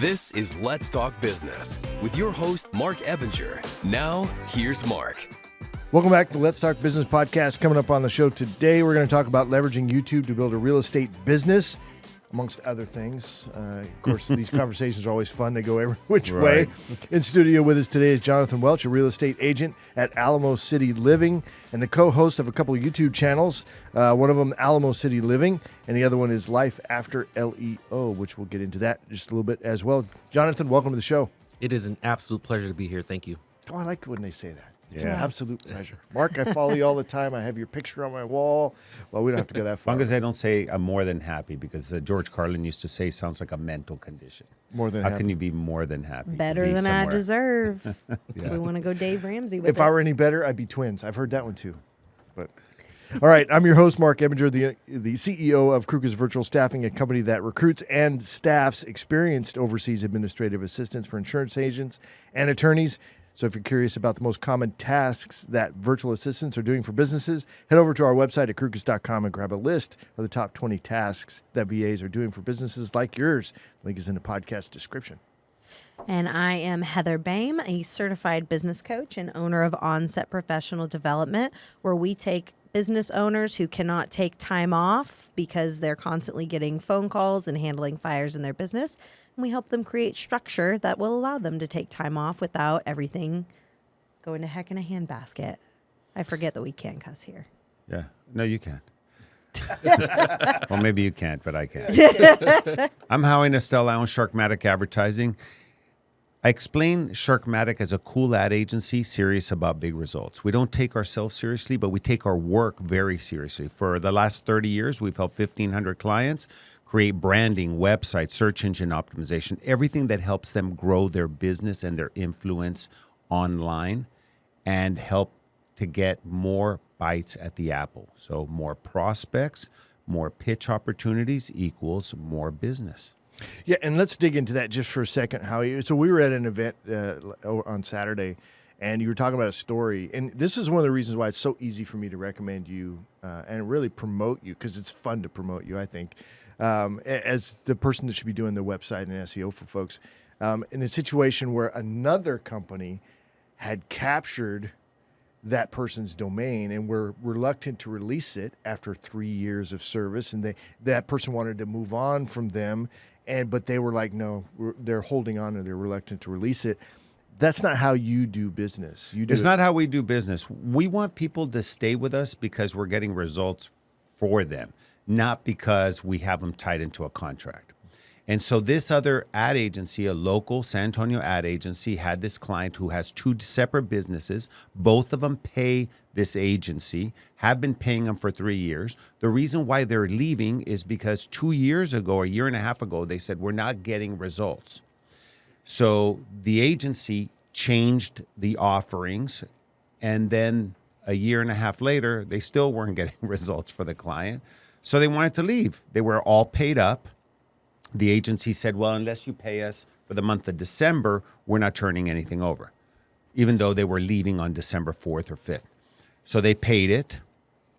This is Let's Talk Business with your host, Marc Ebinger. Now, here's Mark. Welcome back to Let's Talk Business podcast. Coming up on the show today, we're going to talk about leveraging YouTube to build a real estate business, amongst other things. Of course, these conversations are always fun. They go every which way. In studio with us today is Jonathan Welch, a real estate agent at Alamo City Living and the co-host of a couple of YouTube channels. One of them, Alamo City Living, and the other one is Life After LEO, which we'll get into that just a little bit as well. Jonathan, welcome to the show. It is an absolute pleasure to be here. Thank you. Oh, I like when they say that. It's an absolute pleasure. Mark, I follow you all the time. I have your picture on my wall. Well, we don't have to go that far. As long as I don't say I'm more than happy, because George Carlin used to say sounds like a mental condition. More than How happy. can you be more than happy? Better than I deserve. We want to go Dave Ramsey with If I were any better, I'd be twins. I've heard that one too. But all right, I'm your host, Marc Ebinger, the CEO of Kruger's Virtual Staffing, a company that recruits and staffs experienced overseas administrative assistants for insurance agents and attorneys. So if you're curious about the most common tasks that virtual assistants are doing for businesses, head over to our website at krugers.com and grab a list of the top 20 tasks that VAs are doing for businesses like yours. Link is in the podcast description. And I am Heather Boehme, a certified business coach and owner of Onset Professional Development, where we take business owners who cannot take time off because they're constantly getting phone calls and handling fires in their business. And we help them create structure that will allow them to take time off without everything going to heck in a handbasket. I forget that we can't cuss here. Yeah. No, you can. Well, maybe you can't, but I can. I'm Howie Nestel. I own Sharkmatic Advertising. I explain Sharkmatic as a cool ad agency serious about big results. We don't take ourselves seriously, but we take our work very seriously. For the last 30 years, we've helped 1,500 clients create branding, websites, search engine optimization, everything that helps them grow their business and their influence online and help to get more bites at the apple. So more prospects, more pitch opportunities equals more business. Yeah, and let's dig into that just for a second, Howie. So we were at an event on Saturday, and you were talking about a story. And this is one of the reasons why it's so easy for me to recommend you and really promote you, because it's fun to promote you, I think, as the person that should be doing the website and SEO for folks. In a situation where another company had captured that person's domain and were reluctant to release it after 3 years of service, and that person wanted to move on from them. But they were like, no, they're holding on and they're reluctant to release it. That's not how you do business. It's not how we do business. We want people to stay with us because we're getting results for them, not because we have them tied into a contract. And so this other ad agency, a local San Antonio ad agency, had this client who has two separate businesses. Both of them pay this agency, have been paying them for 3 years. The reason why they're leaving is because 2 years ago, a year and a half ago, they said, we're not getting results. So the agency changed the offerings, and then a year and a half later, they still weren't getting results for the client. So they wanted to leave. They were all paid up. The agency said, well, unless you pay us for the month of December, we're not turning anything over, even though they were leaving on December 4th or 5th. So they paid it,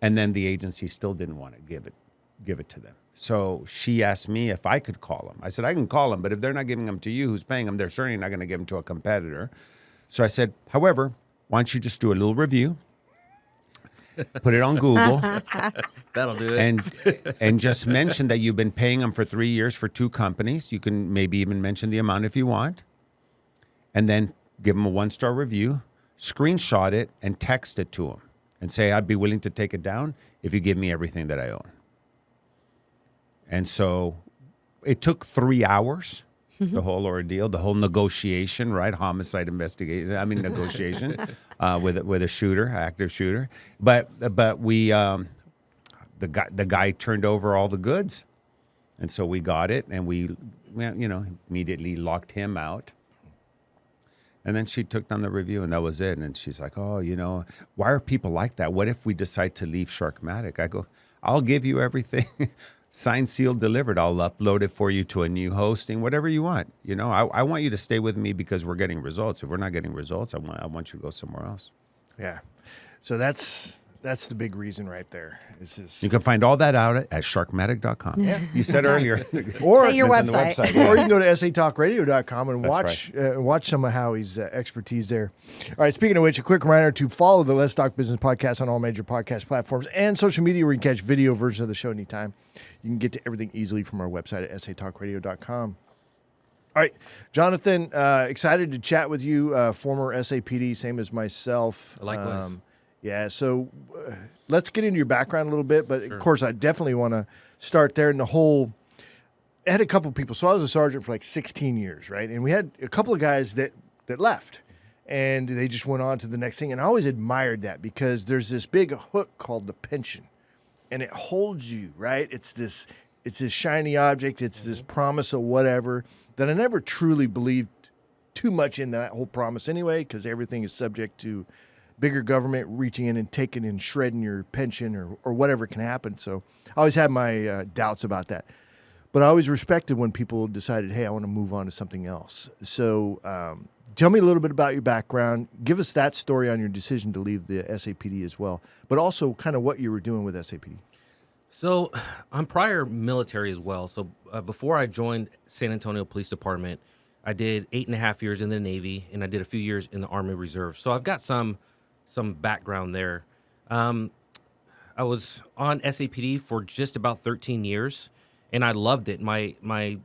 and then the agency still didn't want to give it to them. So she asked me if I could call them. I said, I can call them, but if they're not giving them to you, who's paying them, they're certainly not going to give them to a competitor. So I said, however, why don't you just do a little review, put it on Google. That'll do it. And just mention that you've been paying them for 3 years for two companies. You can maybe even mention the amount if you want. And then give them a 1-star review, screenshot it, and text it to them. And say, I'd be willing to take it down if you give me everything that I own. And so it took 3 hours, the whole ordeal, the whole negotiation, right? Homicide investigation, negotiation with a shooter, active shooter. But we, the guy turned over all the goods. And so we got it, and we, immediately locked him out. And then she took down the review, and that was it. And she's like, oh, why are people like that? What if we decide to leave Sharkmatic? I go, I'll give you everything. Signed, sealed, delivered. I'll upload it for you to a new hosting, whatever you want. I want you to stay with me because we're getting results. If we're not getting results, I want you to go somewhere else. Yeah. So that's That's the big reason right there. Is this, You can find all that out at sharkmatic.com. Yeah, you said earlier. or Say your It's in the website. or you can go to satalkradio.com and That's watch some of Howie's expertise there. All right, speaking of which, a quick reminder to follow the Let's Talk Business podcast on all major podcast platforms and social media where you can catch video versions of the show anytime. You can get to everything easily from our website at satalkradio.com. All right, Jonathan, excited to chat with you, former SAPD, same as myself. Likewise. Yeah, so let's get into your background a little bit, but of course, I definitely want to start there in the whole. I had a couple of people. So I was a sergeant for like 16 years, right? And we had a couple of guys that left, and they just went on to the next thing. And I always admired that because there's this big hook called the pension, and it holds you, right? It's this shiny object. It's this promise of whatever that I never truly believed too much in that whole promise anyway, because everything is subject to bigger government reaching in and taking and shredding your pension or whatever can happen. So I always had my doubts about that. But I always respected when people decided, hey, I want to move on to something else. So tell me a little bit about your background. Give us that story on your decision to leave the SAPD as well, but also kind of what you were doing with SAPD. So I'm prior military as well. So before I joined San Antonio Police Department, I did 8.5 years in the Navy, and I did a few years in the Army Reserve. So I've got some background there. I was on SAPD for just about 13 years, and I loved it. My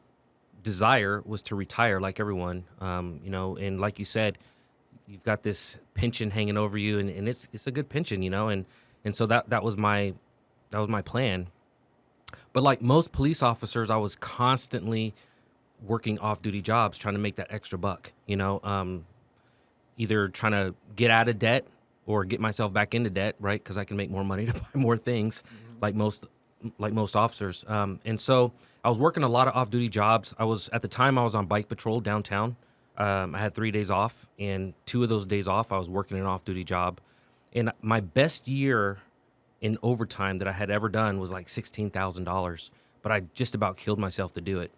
desire was to retire like everyone, and like you said, you've got this pension hanging over you, and it's a good pension, and so that was my plan. But like most police officers, I was constantly working off-duty jobs, trying to make that extra buck, either trying to get out of debt or get myself back into debt, right? Because I can make more money to buy more things, like most officers. And so I was working a lot of off-duty jobs. At the time I was on bike patrol downtown. I had 3 days off, and 2 of those days off I was working an off-duty job. And my best year in overtime that I had ever done was like $16,000, but I just about killed myself to do it.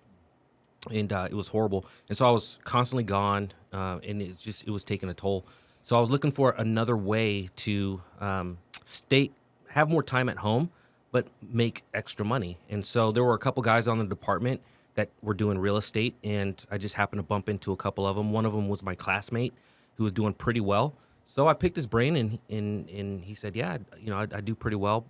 And it was horrible. And so I was constantly gone, and it was taking a toll. So I was looking for another way to have more time at home, but make extra money. And so there were a couple guys on the department that were doing real estate, and I just happened to bump into a couple of them. One of them was my classmate who was doing pretty well. So I picked his brain, and he said, yeah, I do pretty well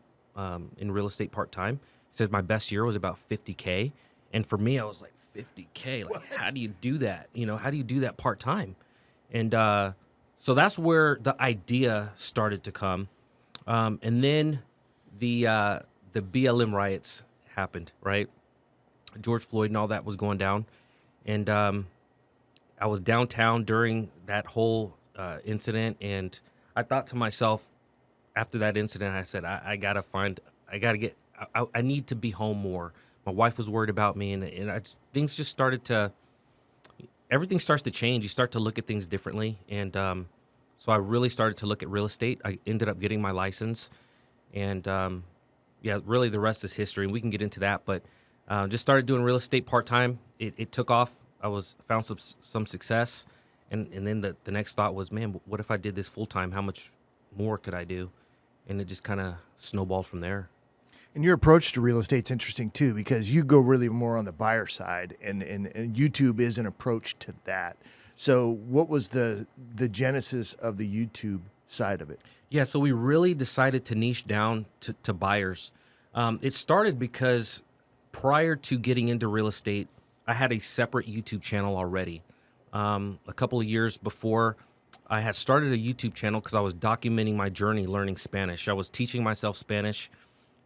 in real estate part-time. He says my best year was about $50K. And for me, I was like, $50K? Like, how do you do that? How do you do that part-time? And so that's where the idea started to come. And then the BLM riots happened, right? George Floyd and all that was going down. And I was downtown during that whole incident. And I thought to myself, after that incident, I said, I need to be home more. My wife was worried about me, and things just started to, everything starts to change. You start to look at things differently. And so I really started to look at real estate. I ended up getting my license. And really the rest is history. And we can get into that. But just started doing real estate part-time. It took off. Found some success. And then the next thought was, man, what if I did this full-time? How much more could I do? And it just kind of snowballed from there. And your approach to real estate's interesting too, because you go really more on the buyer side, and YouTube is an approach to that. So what was the genesis of the YouTube side of it? Yeah, so we really decided to niche down to buyers. It started because prior to getting into real estate, I had a separate YouTube channel already. A couple of years before, I had started a YouTube channel because I was documenting my journey learning Spanish. I was teaching myself Spanish.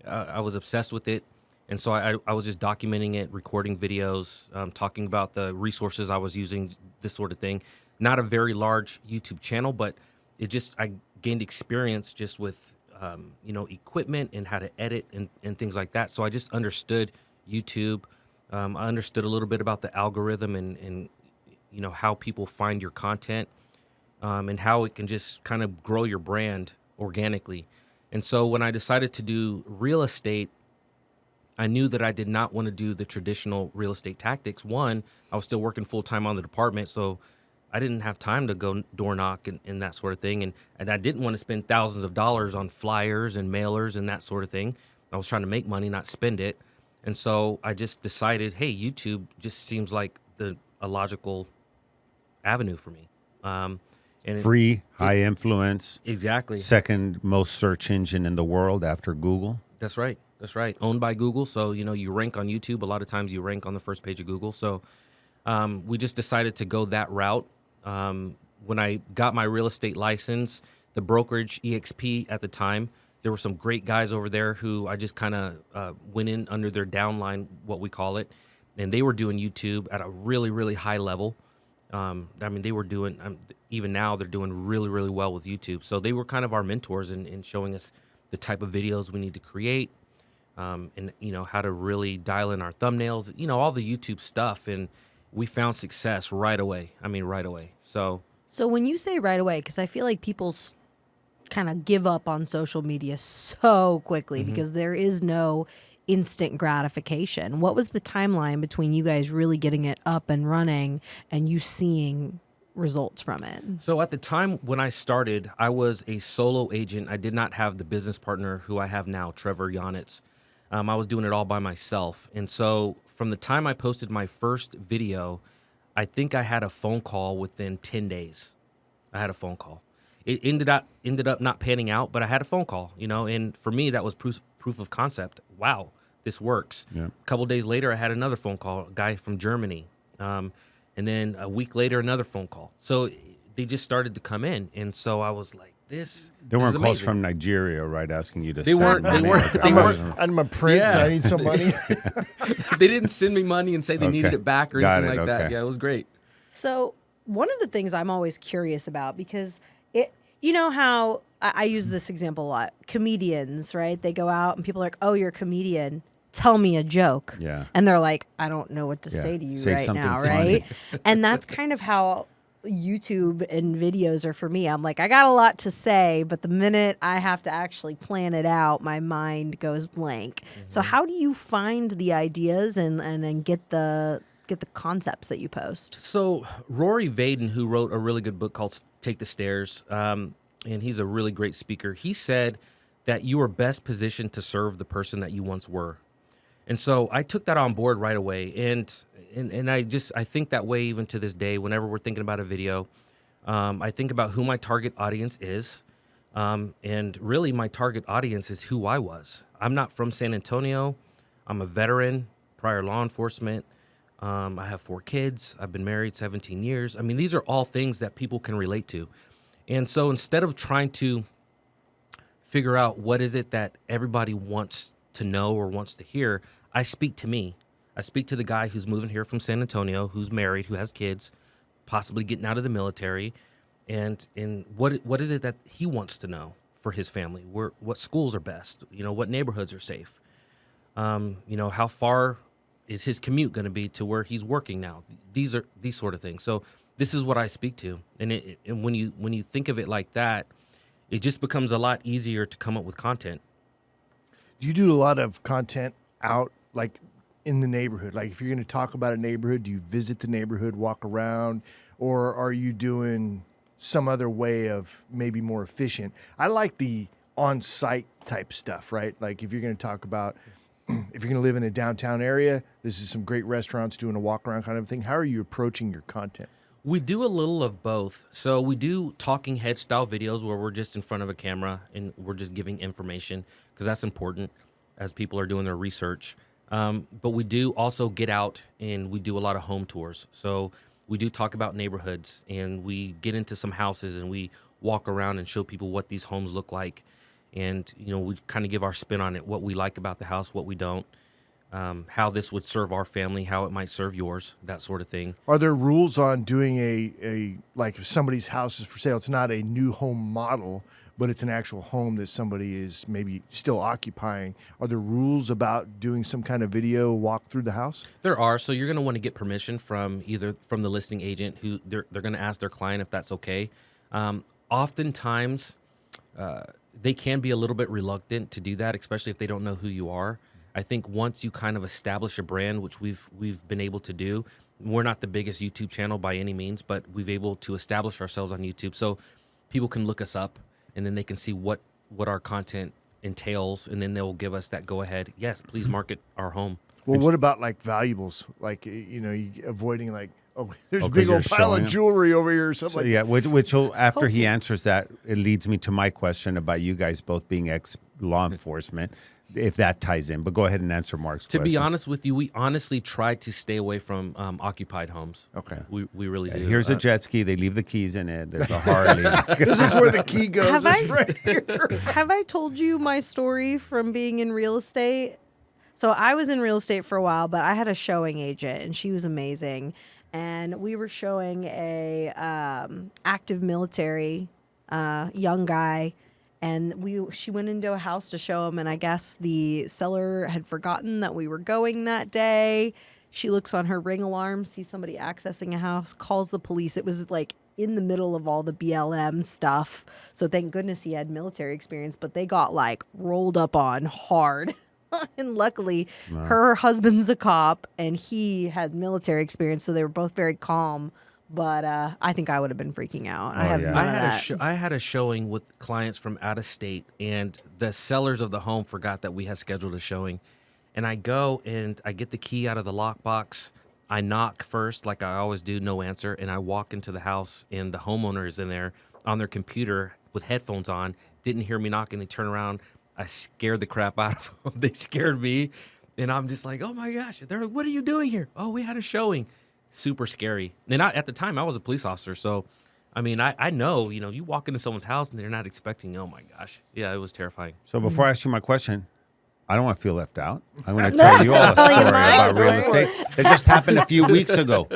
I was obsessed with it, and so I was just documenting it, recording videos, talking about the resources I was using, this sort of thing. Not a very large YouTube channel, but I gained experience just with equipment and how to edit and things like that. So I just understood YouTube. I understood a little bit about the algorithm and how people find your content, and how it can just kind of grow your brand organically. And so when I decided to do real estate, I knew that I did not want to do the traditional real estate tactics. One, I was still working full-time on the department, so I didn't have time to go door knock and that sort of thing. And I didn't want to spend thousands of dollars on flyers and mailers and that sort of thing. I was trying to make money, not spend it. And so I just decided, hey, YouTube just seems like a logical avenue for me. And Free, high influence. Exactly. Second most search engine in the world after Google. That's right. That's right. Owned by Google. So, you rank on YouTube. A lot of times you rank on the first page of Google. So we just decided to go that route. When I got my real estate license, the brokerage EXP at the time, there were some great guys over there who I just kind of went in under their downline, what we call it. And they were doing YouTube at a really, really high level. They were doing, even now, they're doing really, really well with YouTube. So they were kind of our mentors in showing us the type of videos we need to create, and, how to really dial in our thumbnails, all the YouTube stuff. And we found success right away. Right away. So when you say right away, because I feel like people kind of give up on social media so quickly because there is no instant gratification. What was the timeline between you guys really getting it up and running and you seeing results from it? So at the time when I started, I was a solo agent. I did not have the business partner who I have now, Trevor Yonitz. I was doing it all by myself. And so from the time I posted my first video, I think I had a phone call within 10 days. I had a phone call. It ended up not panning out, but I had a phone call, and for me, that was proof of concept. Wow, this works. Yeah. A couple days later, I had another phone call, a guy from Germany. And then a week later, another phone call. So they just started to come in. And so I was like, There weren't calls from Nigeria, right, asking you to They send weren't- money. they weren't- Okay. they weren't- I'm a prince. Yeah. I need some money. they didn't send me money and say they needed Okay. it back or Got anything it, like that. okay. Yeah, it was great. So one of the things I'm always curious about, because you know how I use this example a lot, comedians, right? They go out and people are like, oh, you're a comedian. Tell me a joke. Yeah. And they're like, I don't know what to Yeah. say to you Say right something now, funny. right? And that's kind of how YouTube and videos are for me. I'm like, I got a lot to say, but the minute I have to actually plan it out, my mind goes blank. So how do you find the ideas and then get the concepts that you post? So Rory Vaden, who wrote a really good book called Take the Stairs, and he's a really great speaker, he said that you are best positioned to serve the person that you once were. And so I took that on board right away. And I think that way even to this day, whenever we're thinking about a video, I think about who my target audience is. And really my target audience is who I was. I'm not from San Antonio. I'm a veteran, prior law enforcement. I have 4 kids. I've been married 17 years. These are all things that people can relate to. And so instead of trying to figure out what is it that everybody wants to know or wants to hear, I speak to me. I speak to the guy who's moving here from San Antonio, who's married, who has kids, possibly getting out of the military, and what is it that he wants to know for his family? What schools are best? What neighborhoods are safe? How far is his commute going to be to where he's working now? These sort of things. So this is what I speak to, and when you think of it like that, it just becomes a lot easier to come up with content. Do you do a lot of content out, like in the neighborhood? Like if you're going to talk about a neighborhood, do you visit the neighborhood, walk around, or are you doing some other way of maybe more efficient? I like the on-site type stuff, right? Like if you're going to talk about, if you're going to live in a downtown area, this is some great restaurants doing a walk around kind of thing. How are you approaching your content? We do a little of both. So we do talking head style videos where we're just in front of a camera and we're just giving information because that's important as people are doing their research. But we do also get out and we do a lot of home tours. So we do talk about neighborhoods and we get into some houses and we walk around and show people what these homes look like. And, we kind of give our spin on it, what we like about the house, what we don't. How this would serve our family, how it might serve yours, that sort of thing. Are there rules on doing a like if somebody's house is for sale, it's not a new home model, but it's an actual home that somebody is maybe still occupying. Are there rules about doing some kind of video walk through the house? There are. So you're going to want to get permission from the listing agent who they're going to ask their client if that's okay. Oftentimes, they can be a little bit reluctant to do that, especially if they don't know who you are. I think once you kind of establish a brand, which we've been able to do, We're not the biggest YouTube channel by any means, but we've able to establish ourselves on YouTube so people can look us up and then they can see what our content entails, and then they'll give us that go ahead. Yes, please market our home. Well, what about like valuables? Like, you avoiding like, there's a 'cause big you're old pile showing of them. jewelry over here or something So, like yeah, which will, after he answers that, it leads me to my question about you guys both being ex-law enforcement, if that ties in. But go ahead and answer Mark's To question. be honest with you, we honestly try to stay away from occupied homes. Okay. We really do. Here's a jet ski. They leave the keys in it. There's a Harley. This is where the key goes. Have It's I- right here. Have I told you my story from being in real estate? So I was in real estate for a while, but I had a showing agent, and she was amazing. And we were showing a active military young guy, and she went into a house to show him, and I guess the seller had forgotten that we were going that day. She looks on her Ring alarm, sees somebody accessing a house, calls the police. It was like in the middle of all the BLM stuff. So thank goodness he had military experience, but they got like rolled up on hard. And luckily, her husband's a cop, and he had military experience, so they were both very calm. But I think I would have been freaking out. I have yeah. none of that. I had a showing with clients from out of state, and the sellers of the home forgot that we had scheduled a showing. And I go and I get the key out of the lockbox. I knock first, like I always do, no answer. And I walk into the house, and the homeowner is in there on their computer with headphones on. Didn't hear me knocking. They turn around. I scared the crap out of them. They scared me. And I'm just like, oh my gosh. They're like, what are you doing here? Oh, we had a showing. Super scary. And at the time, I was a police officer. So, I mean, I know, you walk into someone's house and they're not expecting, oh my gosh. Yeah, it was terrifying. So before I ask you my question, I don't want to feel left out. I'm going to tell you all a Tell you story my about real story. estate that just happened a few weeks ago.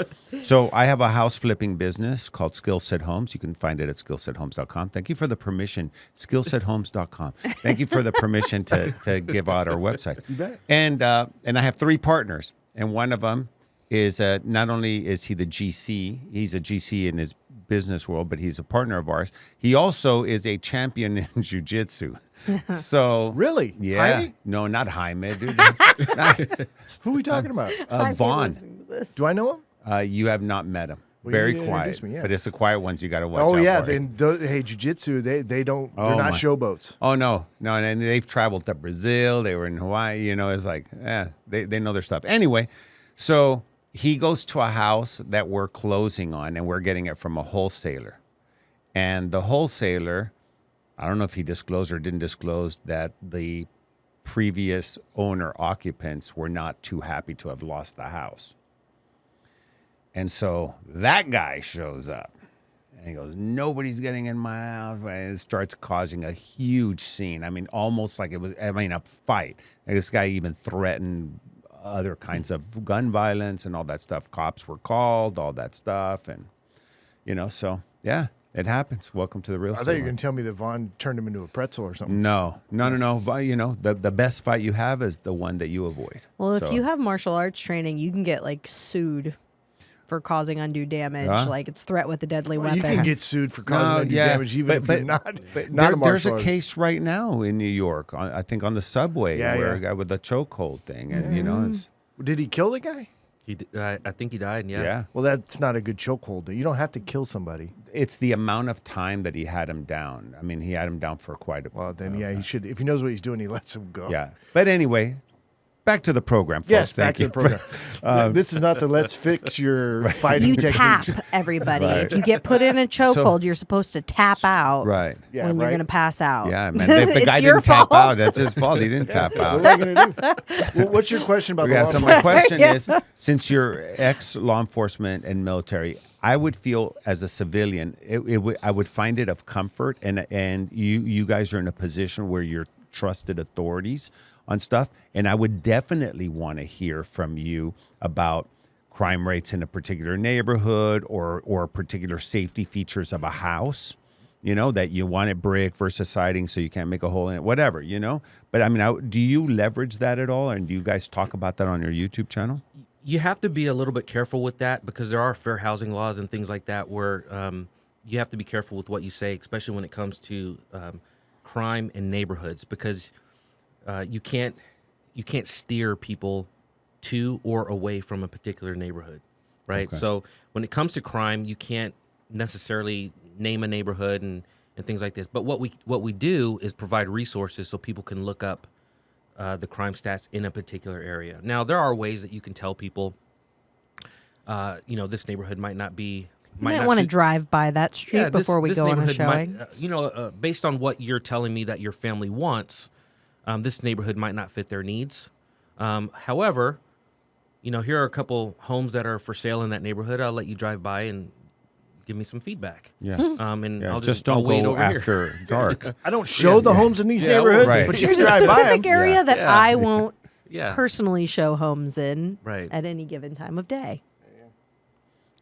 So I have a house flipping business called Skill Set Homes. You can find it at skillsethomes.com. Thank you for the permission, skillsethomes.com. Thank you for the permission to give out our websites. You bet. And I have 3 partners, and one of them is not only is he the GC, he's a GC in his business world, but he's a partner of ours. He also is a champion in jiu-jitsu. So Really? yeah, Jaime? no, not Jaime, dude. Who are we talking about? I'd be Vaughn. listening to this. Do I know him? You have not met him. Well, Very you quiet, introduced me, yeah. but it's the quiet ones you got to watch Oh out yeah, for. hey, jiu-jitsu, they don't. Oh, They're not my. showboats. Oh no, and they've traveled to Brazil. They were in Hawaii. It's like, they know their stuff. Anyway, so he goes to a house that we're closing on, and we're getting it from a wholesaler. And the wholesaler, I don't know if he disclosed or didn't disclose that the previous owner occupants were not too happy to have lost the house. And so that guy shows up and he goes, nobody's getting in my house. And it starts causing a huge scene. I mean, almost like a fight. Like this guy even threatened other kinds of gun violence and all that stuff. Cops were called, all that stuff. And, so yeah, it happens. Welcome to the real I estate. thought you were world. going to tell me that Vaughn turned him into a pretzel or something. No. The best fight you have is the one that you avoid. Well, if So- you have martial arts training, you can get sued for causing undue damage. Huh? Like it's threat with a deadly Well, you weapon. can get sued for causing undue damage even if you're not a there's martial a artist. case right now in New York, I think on the subway, Yeah, where yeah. a guy with a chokehold thing, and it's Did he kill the guy? I think he died. Yeah. yeah. Well, that's not a good chokehold. You don't have to kill somebody. It's the amount of time that he had him down. I mean, he had him down for quite a Well, then he should. If he knows what he's doing, he lets him go. yeah. But anyway, back to the program, folks. Yes, Thank back you. to the program. This is not the let's fix your fighting You techniques. tap everybody. Right. If you get put in a chokehold, you're supposed to tap out Right. Yeah, when you're right. going to pass out. Yeah, man. If the It's guy your didn't tap fault. out, that's his fault. He didn't tap out. What are you going to do? Well, what's your question about Yeah, the so law? my question is, since you're ex-law enforcement and military, I would feel as a civilian, I would find it of comfort, and you guys are in a position where you're trusted authorities on stuff, and I would definitely want to hear from you about crime rates in a particular neighborhood or particular safety features of a house. That you want it brick versus siding so you can't make a hole in it, whatever, But I mean, do you leverage that at all? And do you guys talk about that on your YouTube channel? You have to be a little bit careful with that because there are fair housing laws and things like that where you have to be careful with what you say, especially when it comes to crime in neighborhoods, because you can't steer people to or away from a particular neighborhood. right? Okay. So when it comes to crime, you can't necessarily name a neighborhood and things like this. But what we do is provide resources so people can look up the crime stats in a particular area. Now, there are ways that you can tell people, this neighborhood might not be. You might want to drive by that street before we this go on a neighborhood showing. based on what you're telling me that your family wants, this neighborhood might not fit their needs. However, here are a couple homes that are for sale in that neighborhood. I'll let you drive by and give me some feedback. Yeah. And Yeah, I'll just I'll don't wait go over here. after dark. I don't show the homes in these neighborhoods, right. but you There's can a drive by specific them. area that Yeah. I won't Yeah. personally show homes in Right. at any given time of day.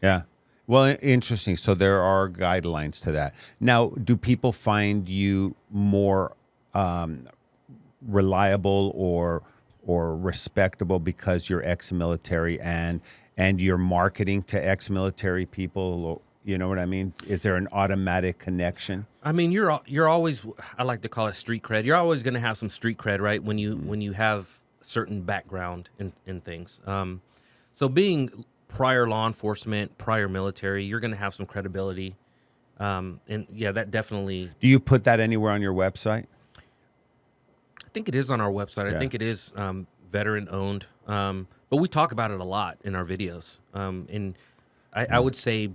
Yeah. Well, interesting. So there are guidelines to that. Now, do people find you more reliable or respectable because you're ex-military and you're marketing to ex-military people? You know what I mean? Is there an automatic connection? I mean, you're always, I like to call it street cred. You're always going to have some street cred, right? When you have certain background in things. So being prior law enforcement, prior military, you're going to have some credibility. And yeah, that definitely. Do you put that anywhere on your website? I think it is on our website. Yeah. I think it is veteran owned. But we talk about it a lot in our videos. And I would say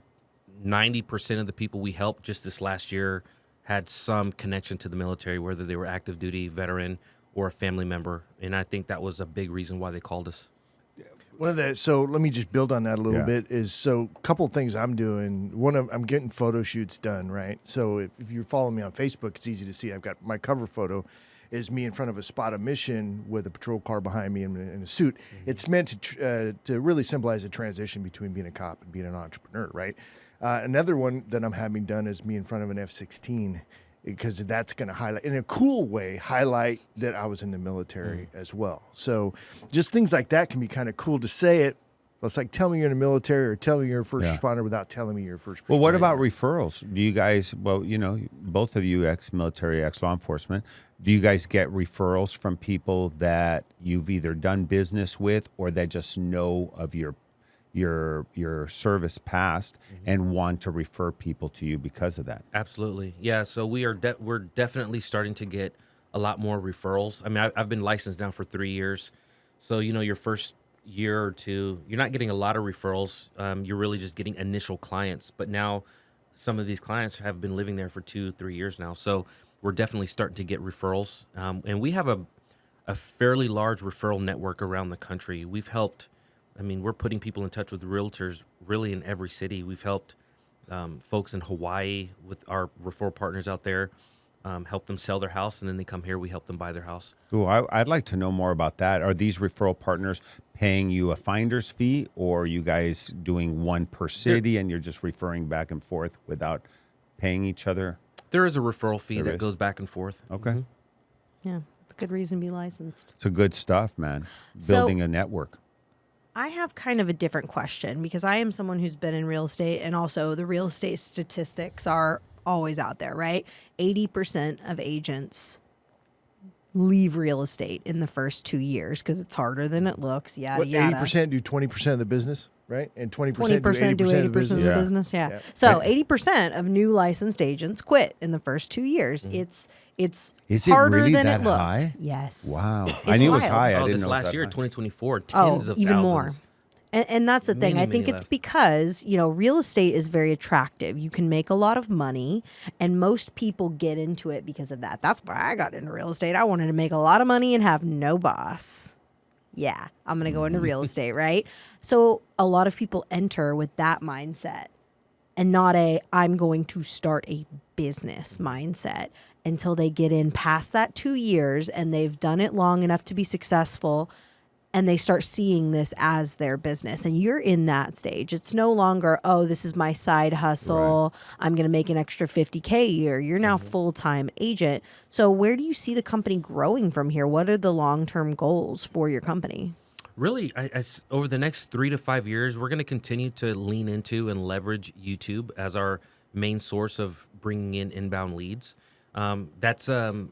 90% of the people we helped just this last year had some connection to the military, whether they were active duty, veteran, or a family member. And I think that was a big reason why they called us. So let me just build on that a little Yeah. bit. A couple of things I'm doing. I'm getting photo shoots done, right? So if you're following me on Facebook, it's easy to see. I've got my cover photo is me in front of a spot of mission with a patrol car behind me in a suit. Mm-hmm. It's meant to really symbolize a transition between being a cop and being an entrepreneur, right? Another one that I'm having done is me in front of an F-16, because that's going to highlight, in a cool way, that I was in the military as well. So just things like that can be kind of cool to say it. It's like, tell me you're in the military or tell me you're a first responder without telling me you're a first responder. Well, what about referrals? Do you guys, both of you ex-military, ex-law enforcement, do you guys get referrals from people that you've either done business with or that just know of your service past and want to refer people to you because of that? Absolutely. Yeah. So we're definitely starting to get a lot more referrals. I mean, I've been licensed now for 3 years. So, your first year or two, you're not getting a lot of referrals. You're really just getting initial clients. But now some of these clients have been living there for 2-3 years now. So we're definitely starting to get referrals. And we have a fairly large referral network around the country. We've helped, we're putting people in touch with realtors really in every city. We've helped folks in Hawaii with our referral partners out there, help them sell their house, and then they come here, we help them buy their house. Ooh, I'd like to know more about that. Are these referral partners paying you a finder's fee, or are you guys doing one per city and you're just referring back and forth without paying each other? There is a referral fee that goes back and forth. Okay. Yeah, it's a good reason to be licensed. It's a good stuff, man. Building a network. I have kind of a different question because I am someone who's been in real estate, and also the real estate statistics are always out there, right? 80% of agents leave real estate in the first 2 years because it's harder than it looks. Yada, yada. 80% do 20% of the business, right? And 20% do 20% 80% do 80% of the business. of the business. Yeah. So 80% of new licensed agents quit in the first 2 years. It's Is it harder really than that it looks. high? Yes. Wow. It's I knew it was wild. high. I didn't This know it was last that year, high. 2024, tens of even thousands. more. And that's the thing. I think many it's left. because, real estate is very attractive. You can make a lot of money, and most people get into it because of that. That's why I got into real estate. I wanted to make a lot of money and have no boss. Yeah, I'm going to go into real estate, right? So a lot of people enter with that mindset and not I'm going to start a business mindset until they get in past that 2 years and they've done it long enough to be successful. And they start seeing this as their business. And you're in that stage. It's no longer, this is my side hustle. Right. I'm going to make an extra $50K a year. You're now full-time agent. So where do you see the company growing from here? What are the long-term goals for your company? Really, over the next 3 to 5 years, we're going to continue to lean into and leverage YouTube as our main source of bringing in inbound leads. That's a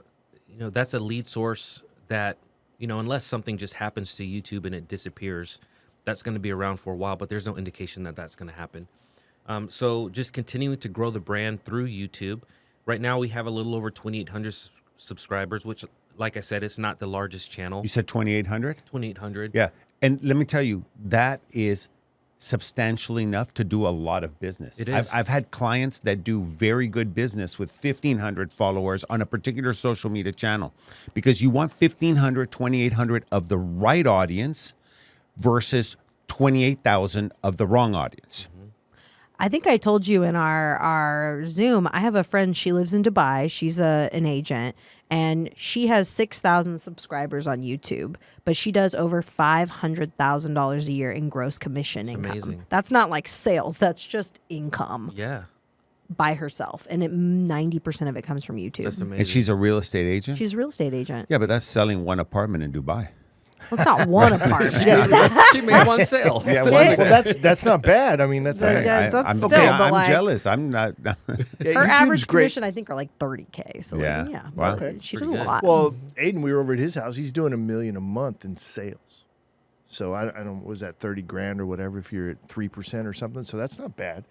lead source that, unless something just happens to YouTube and it disappears, that's going to be around for a while, but there's no indication that that's going to happen. So just continuing to grow the brand through YouTube. Right now we have a little over 2,800 subscribers, which, like I said, it's not the largest channel. You said 2,800? 2,800. Yeah. And let me tell you, that is substantially enough to do a lot of business. It is. I've had clients that do very good business with 1,500 followers on a particular social media channel, because you want 1,500, 2,800 of the right audience versus 28,000 of the wrong audience. I think I told you in our Zoom, I have a friend, she lives in Dubai. She's an agent, and she has 6,000 subscribers on YouTube, but she does over $500,000 a year in gross commission income. Amazing. That's not like sales. That's just income Yeah. by herself. And 90% of it comes from YouTube. That's amazing. And she's a real estate agent? She's a real estate agent. Yeah, but that's selling one apartment in Dubai. Well, it's not one apartment. She made one sale. Yeah, Well, that's not bad. I mean, that's Yeah, that's I'm, still, okay, but I'm like- jealous. I'm not. yeah, Her YouTube's average great. commission, I think, are like $30K. So Yeah. yeah, Wow. but she does Pretty a good. lot. Well, Aiden, we were over at his house. He's doing $1 million a month in sales. So I don't, was that 30 grand or whatever if you're at 3% or something? So that's not bad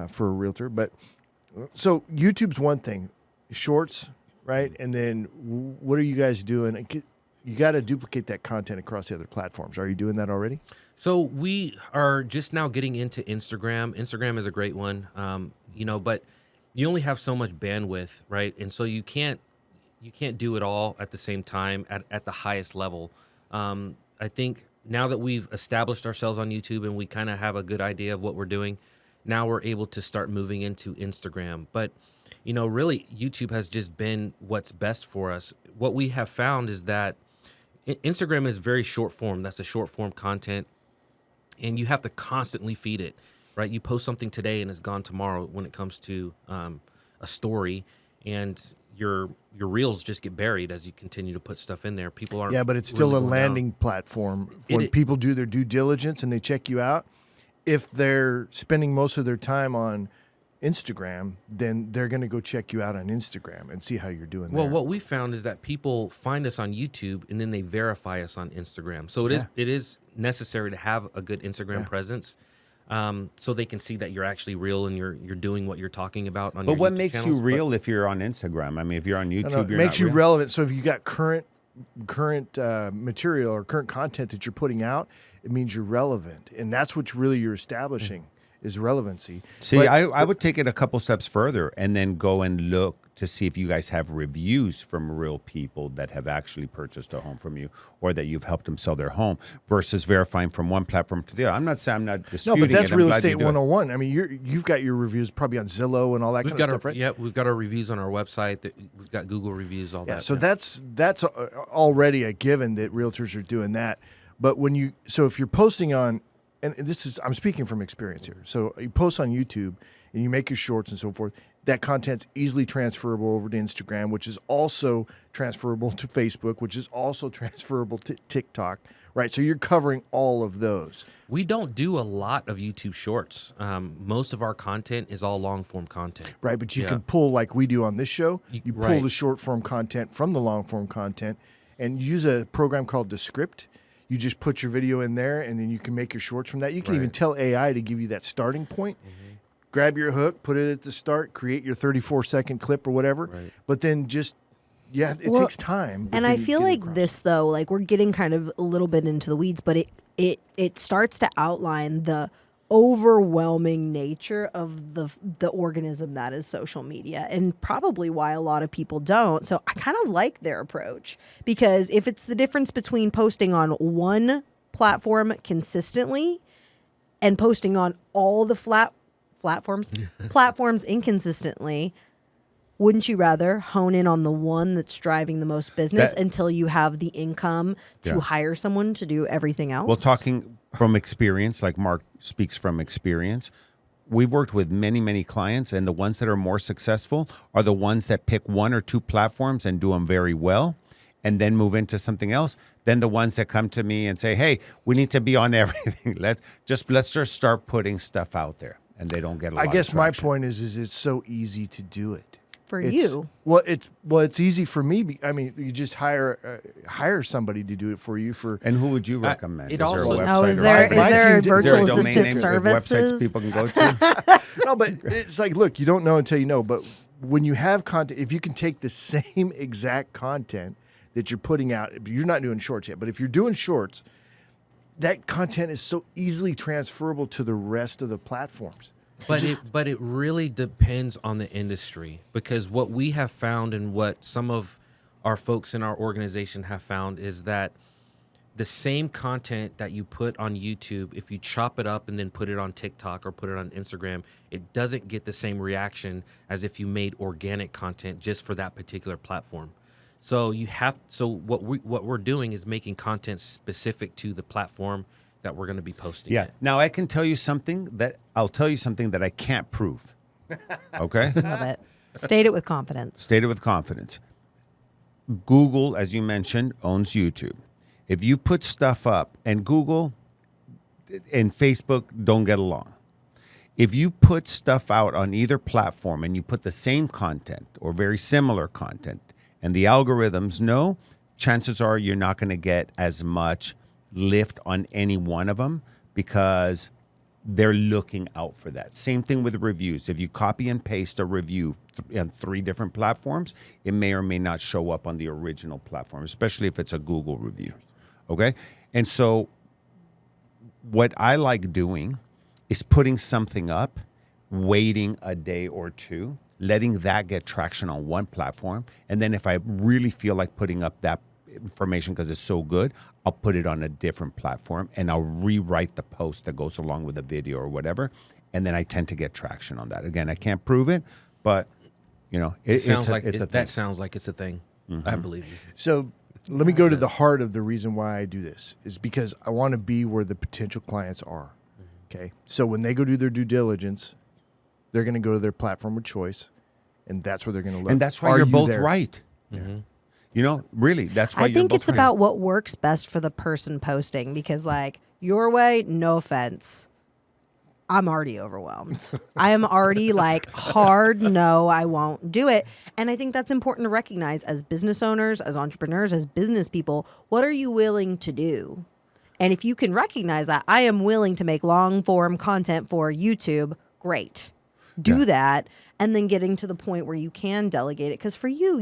for a realtor. But so YouTube's one thing, shorts, right? And then what are you guys doing? You got to duplicate that content across the other platforms. Are you doing that already? So we are just now getting into Instagram. Instagram is a great one, but you only have so much bandwidth, right? And so you can't do it all at the same time at the highest level. I think now that we've established ourselves on YouTube and we kind of have a good idea of what we're doing, now we're able to start moving into Instagram. But, really YouTube has just been what's best for us. What we have found is that Instagram is very short form. That's the short form content. And you have to constantly feed it, right? You post something today and it's gone tomorrow when it comes to a story, and your reels just get buried as you continue to put stuff in there. People aren't. Yeah, but it's still really a going landing down. platform. When people do their due diligence and they check you out, if they're spending most of their time on Instagram, then they're going to go check you out on Instagram and see how you're doing Well, there. what we found is that people find us on YouTube and then they verify us on Instagram. So it is necessary to have a good Instagram presence, so they can see that you're actually real and you're doing what you're talking about on your But what YouTube makes channels. you real if you're on Instagram? I mean, if you're on YouTube, No, it you're makes not you real. relevant. So if you got current material or current content that you're putting out, it means you're relevant, and that's what really you're establishing is relevancy. See, But- I would take it a couple steps further and then go and look to see if you guys have reviews from real people that have actually purchased a home from you or that you've helped them sell their home versus verifying from one platform to the other. I'm not saying I'm not No, disputing but that's it. I'm real glad estate you do it. 101. I mean, you've got your reviews probably on Zillow and all that We've kind got of stuff, right? we've got our reviews on our website. We've got Google reviews, all Yeah, that. so that's already a given that realtors are doing that. But if you're posting on, and I'm speaking from experience here. So you post on YouTube and you make your shorts and so forth. That content's easily transferable over to Instagram, which is also transferable to Facebook, which is also transferable to TikTok, right? So you're covering all of those. We don't do a lot of YouTube shorts. Most of our content is all long form content. Right, but you Yeah. can pull, like we do on this show, you pull right. the short form content from the long form content and use a program called Descript. You just put your video in there and then you can make your shorts from that. You can even Right. tell AI to give you that starting point. Grab your hook, put it at the start, create your 34-second clip or whatever. Right. But then it Well, takes time. but And then I you feel get it like across. this, though, like we're getting kind of a little bit into the weeds, but it starts to outline the overwhelming nature of the organism that is social media, and probably why a lot of people don't. So I kind of like their approach, because if it's the difference between posting on one platform consistently and posting on all the platforms inconsistently, wouldn't you rather hone in on the one that's driving the most business until you have the income to hire someone to do everything else? Well, talking from experience, like Mark speaks from experience, we've worked with many, many clients, and the ones that are more successful are the ones that pick one or two platforms and do them very well and then move into something else. Then the ones that come to me and say, hey, we need to be on everything. Let's just start putting stuff out there. And they don't get a lot I guess of my traction. point is it's so easy to do it. for you. It's easy for me. I mean, you just hire somebody to do it for you for. And who would you recommend? it Is there a also- website? Oh, is or there something? a Is there virtual a domain assistant name, services? websites people can go to? No, but it's like, look, you don't know until you know. But when you have content, if you can take the same exact content that you're putting out, you're not doing shorts yet, but if you're doing shorts, that content is so easily transferable to the rest of the platforms. But it really depends on the industry, because what we have found and what some of our folks in our organization have found is that the same content that you put on YouTube, if you chop it up and then put it on TikTok or put it on Instagram, it doesn't get the same reaction as if you made organic content just for that particular platform. So what we're doing is making content specific to the platform that we're going to be posting. Yeah. it. Now I can tell you something that I can't prove. Okay. Love it. State it with confidence. State it with confidence. Google, as you mentioned, owns YouTube. If you put stuff up, and Google and Facebook don't get along. If you put stuff out on either platform and you put the same content or very similar content, and the algorithms know, chances are you're not going to get as much lift on any one of them because they're looking out for that. Same thing with reviews. If you copy and paste a review on 3 different platforms, it may or may not show up on the original platform, especially if it's a Google review. Okay? And so what I like doing is putting something up, waiting a day or two, letting that get traction on one platform. And then if I really feel like putting up that information because it's so good, I'll put it on a different platform and I'll rewrite the post that goes along with the video or whatever. And then I tend to get traction on that. Again, I can't prove it, but It sounds it's like a thing. that sounds like it's a thing. I believe you. So let me go to the heart of the reason why I do this is because I want to be where the potential clients are. Okay. So when they go do their due diligence, they're going to go to their platform of choice, and that's where they're going to look. And that's why Are you're you both there? right. Really, that's why I you're think both it's right. about what works best for the person posting because, like, your way, no offense, I'm already overwhelmed. I am already like, hard no, I won't do it. And I think that's important to recognize as business owners, as entrepreneurs, as business people. What are you willing to do? And if you can recognize that I am willing to make long form content for YouTube, great. Do that. And then getting to the point where you can delegate it. Because for you,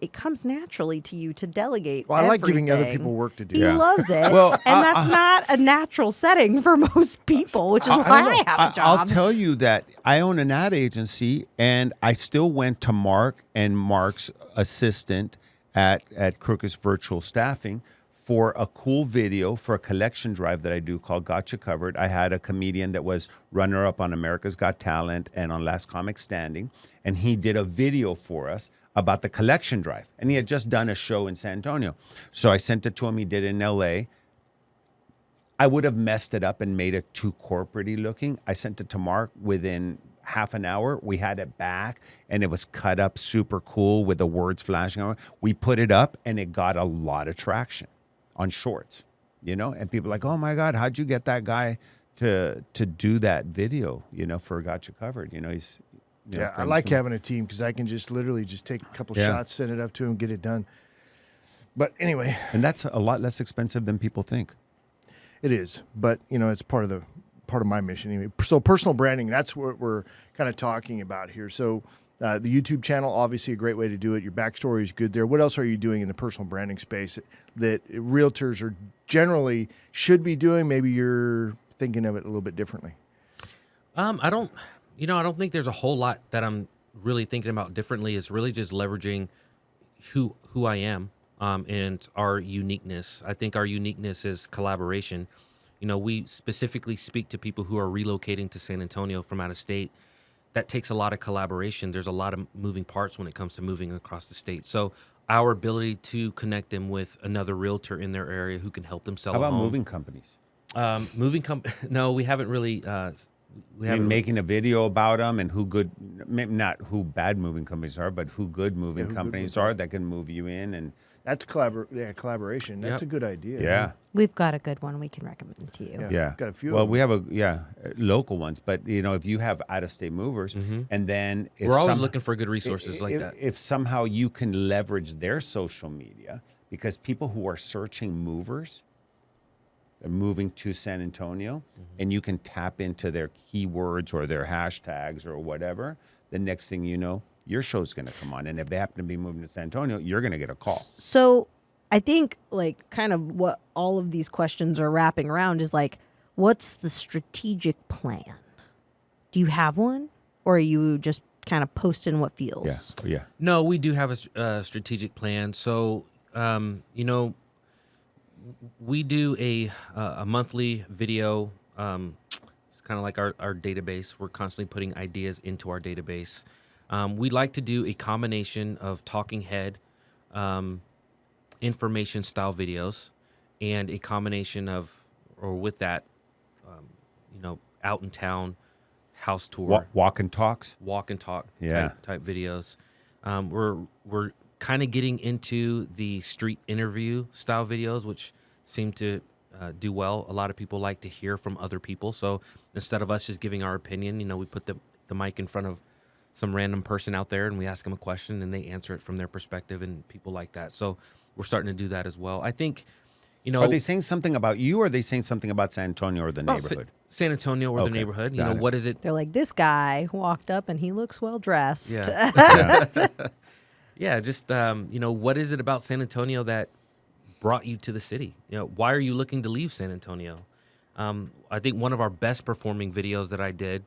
it comes naturally to you to delegate. Well, I like giving other everything. people work to do. He loves it. Well, and that's not a natural setting for most people, which is why I have a job. I'll tell you that I own an ad agency, and I still went to Mark and Mark's assistant at Crooker's Virtual Staffing for a cool video for a collection drive that I do called Gotcha Covered. I had a comedian that was runner-up on America's Got Talent and on Last Comic Standing, and he did a video for us about the collection drive. And he had just done a show in San Antonio. So I sent it to him. He did it in L.A. I would have messed it up and made it too corporate-y looking. I sent it to Mark within half an hour. We had it back, and it was cut up super cool with the words flashing. We put it up, and it got a lot of traction on Shorts, and people are like, oh my God, how'd you get that guy to do that video, for Gotcha Covered? He's, I like having a team because I can just literally just take a couple shots, send it up to him, get it done. But anyway. And that's a lot less expensive than people think. It is, but it's part of my mission anyway. So personal branding, that's what we're kind of talking about here. So the YouTube channel, obviously a great way to do it. Your backstory is good there. What else are you doing in the personal branding space that realtors are generally should be doing? Maybe you're thinking of it a little bit differently. I don't think there's a whole lot that I'm really thinking about differently. It's really just leveraging who I am and our uniqueness. I think our uniqueness is collaboration. We specifically speak to people who are relocating to San Antonio from out of state. That takes a lot of collaboration. There's a lot of moving parts when it comes to moving across the state. So our ability to connect them with another realtor in their area who can help them sell How a about home. moving companies? No, we haven't really. Making a video about them and not who bad moving companies are, but who good moving companies are that can move you in. And That's collaboration. That's Yep. a good idea. Yeah. We've got a good one we can recommend to you. Yeah. Got a few. Well, of we have local ones, but if you have out-of-state movers, and then if We're always looking for good resources like that. If somehow you can leverage their social media, because people who are searching movers are moving to San Antonio, and you can tap into their keywords or their hashtags or whatever, the next thing you know, your show's going to come on. And if they happen to be moving to San Antonio, you're going to get a call. So I think like kind of what all of these questions are wrapping around is like, what's the strategic plan? Do you have one? Or are you just kind of posting what feels? Yeah. No, we do have a strategic plan. So, we do a monthly video. It's kind of like our database. We're constantly putting ideas into our database. We like to do a combination of talking head, information style videos, and a combination of, or with that, out in town house tour, Walk and talks. walk and talk Yeah. type videos. We're kind of getting into the street interview style videos, which seem to do well. A lot of people like to hear from other people. So instead of us just giving our opinion, we put the mic in front of some random person out there and we ask them a question and they answer it from their perspective, and people like that. So we're starting to do that as well. I think, Are they saying something about you, or are they saying something about San Antonio or the about neighborhood? San Antonio or the Okay, neighborhood, got it. what is it? They're like, this guy walked up and he looks well dressed. Yeah. Yeah, just what is it about San Antonio that brought you to the city? Why are you looking to leave San Antonio? I think one of our best performing videos that I did,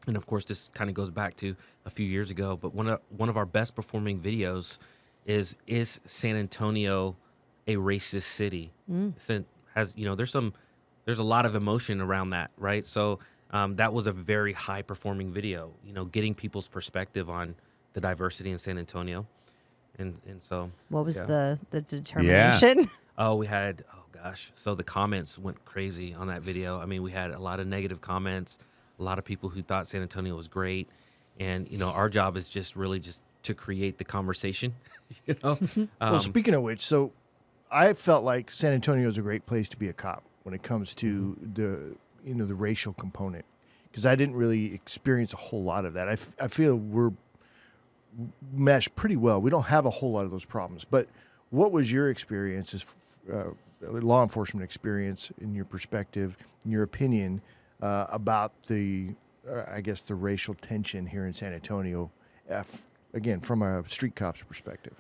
and of course this kind of goes back to a few years ago, but one of our best performing videos is San Antonio a racist city? There's a lot of emotion around that, right? So that was a very high performing video, getting people's perspective on the diversity in San Antonio. And so What was yeah. the determination? So the comments went crazy on that video. I mean, we had a lot of negative comments, a lot of people who thought San Antonio was great. And, our job is just to create the conversation, well, speaking of which, so I felt like San Antonio is a great place to be a cop when it comes to the racial component, because I didn't really experience a whole lot of that. I feel we're meshed pretty well. We don't have a whole lot of those problems. But what was your experience as law enforcement experience, in your perspective, in your opinion, about the racial tension here in San Antonio, again, from a street cop's perspective?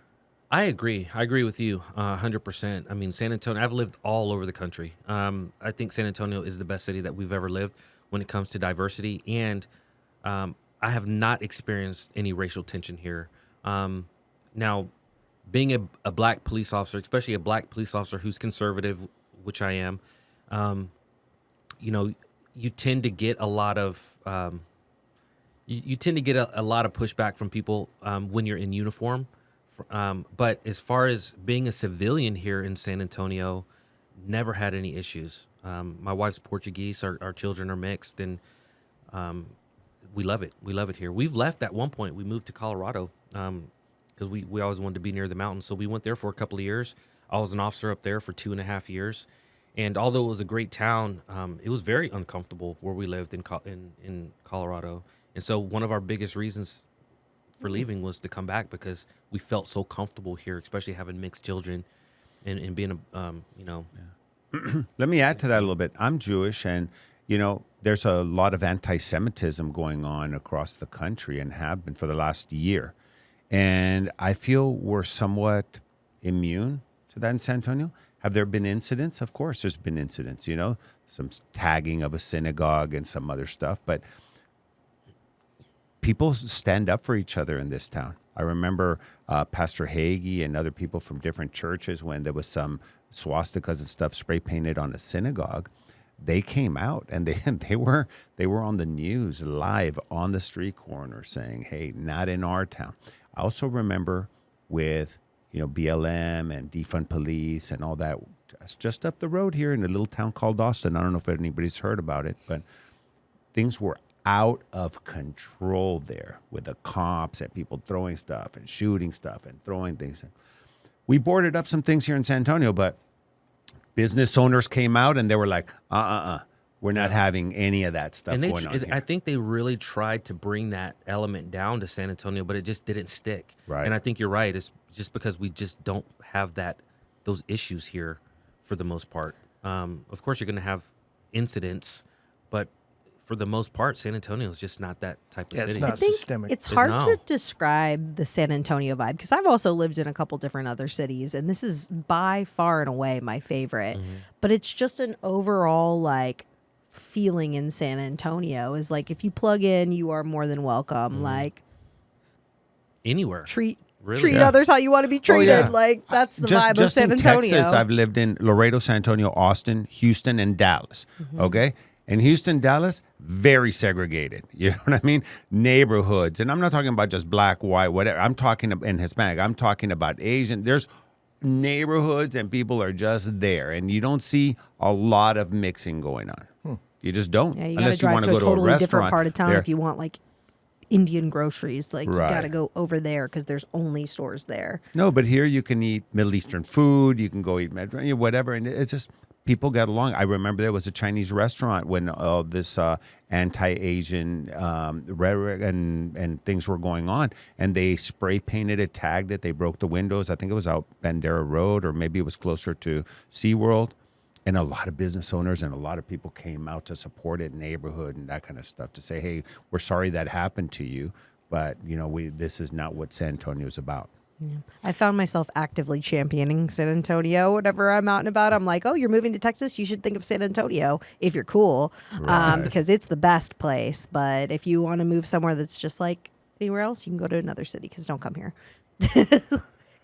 I agree. I agree with you 100%. I mean, San Antonio, I've lived all over the country. I think San Antonio is the best city that we've ever lived when it comes to diversity. And I have not experienced any racial tension here. Now, being a black police officer, especially a black police officer who's conservative, which I am, you tend to get a lot of you tend to get a lot of pushback from people when you're in uniform. But as far as being a civilian here in San Antonio, never had any issues. My wife's Portuguese. Our children are mixed, and we love it. We love it here. We've left at one point. We moved to Colorado because we always wanted to be near the mountains. So we went there for a couple of years. I was an officer up there for 2.5 years. And although it was a great town, it was very uncomfortable where we lived in Colorado. And so one of our biggest reasons for leaving was to come back, because we felt so comfortable here, especially having mixed children and being Let me add to that a little bit. I'm Jewish, and there's a lot of anti-Semitism going on across the country, and have been for the last year. And I feel we're somewhat immune to that in San Antonio. Have there been incidents? Of course, there's been incidents, some tagging of a synagogue and some other stuff. But people stand up for each other in this town. I remember Pastor Hagee and other people from different churches, when there was some swastikas and stuff spray painted on a synagogue, they came out and they were on the news live on the street corner saying, "Hey, not in our town." I also remember with BLM and defund police and all that. It's just up the road here in a little town called Austin. I don't know if anybody's heard about it, but things were out of control there with the cops and people throwing stuff and shooting stuff and throwing things. we boarded up some things here in San Antonio, but business owners came out and they were like, we're not having any of that stuff And going on here. I think they really tried to bring that element down to San Antonio, but it just didn't stick. Right. And I think you're right. It's just because we just don't have those issues here for the most part. Of course, you're going to have incidents, but for the most part, San Antonio is just not that type of Yeah, it's city. not I think systemic. it's hard No. to describe the San Antonio vibe because I've also lived in a couple different other cities, and this is by far and away my favorite. But it's just an overall like feeling in San Antonio is like if you plug in, you are more than welcome. Like Anywhere. treat Really? Yeah. others how you want to be treated. yeah. Like that's the just vibe of just San in Antonio. Texas, I've lived in Laredo, San Antonio, Austin, Houston, and Dallas. Okay. In Houston, Dallas, very segregated. You know what I mean? Neighborhoods. And I'm not talking about just black, white, whatever. I'm talking about in Hispanic. I'm talking about Asian. There's neighborhoods and people are just there. And you don't see a lot of mixing going on. You just don't. Yeah, you got to Unless you drive want to to a go totally to a different restaurant. part of town there. if you want like Indian groceries. Like you got to Right. go over there because there's only stores there. No, but here you can eat Middle Eastern food. You can go eat Mediterranean, whatever. And it's just people got along. I remember there was a Chinese restaurant when this anti-Asian rhetoric and things were going on. And they spray painted it, tagged it. They broke the windows. I think it was out Bandera Road or maybe it was closer to SeaWorld. And a lot of business owners and a lot of people came out to support it, neighborhood and that kind of stuff, to say, hey, we're sorry that happened to you. But, you know, this is not what San Antonio is about. I found myself actively championing San Antonio whenever I'm out and about. I'm like, oh, you're moving to Texas? You should think of San Antonio if you're cool, because it's the best place. But if you want to move somewhere that's just like anywhere else, you can go to another city because don't come here.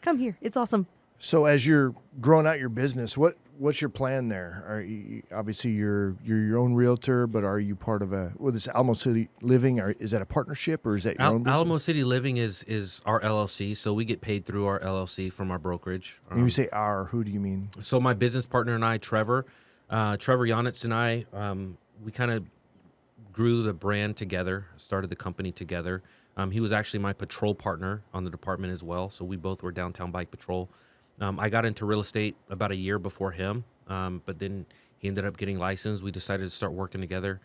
Come here. It's awesome. So as you're growing out your business, what's your plan there? Are you, obviously you're your own realtor, but are you part of this Alamo City Living? Or is that a partnership or is that your own business? Alamo City Living is our LLC, so we get paid through our LLC from our brokerage. When you say our, who do you mean? So my business partner and I, Trevor Yonitz and I, we kind of grew the brand together, started the company together. He was actually my patrol partner on the department as well, so we both were downtown bike patrol. I got into real estate about a year before him, but then he ended up getting licensed. We decided to start working together,